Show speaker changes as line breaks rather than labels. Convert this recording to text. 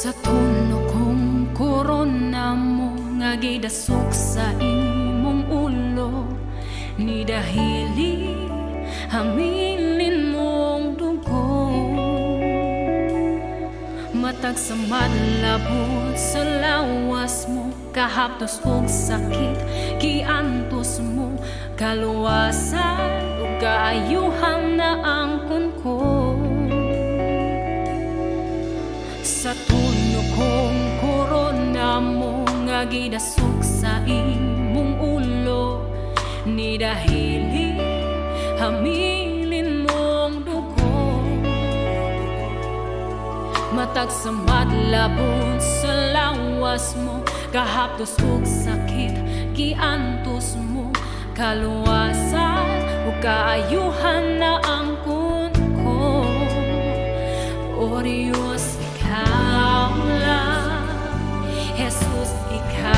Sa tuno kong korona mo nga gidasok sa imong ulo, ni dahili hamilin mong dugo. Matag sa madlabot sa lawas mo, kahaptos og sakit giantos mo, kaluwasan ug kaayuhan na angkon ko. Sa tuno kong korona mo nga gidasok sa imong ulo, ni dahili hamilin mong dugo. Matag sa madlabot sa lawas mo, kahaptos og sakit giantos mo, kaluwasan ug kaayuhan na angkon ko. O Diyos, ikaw lang, Jesus, ikaw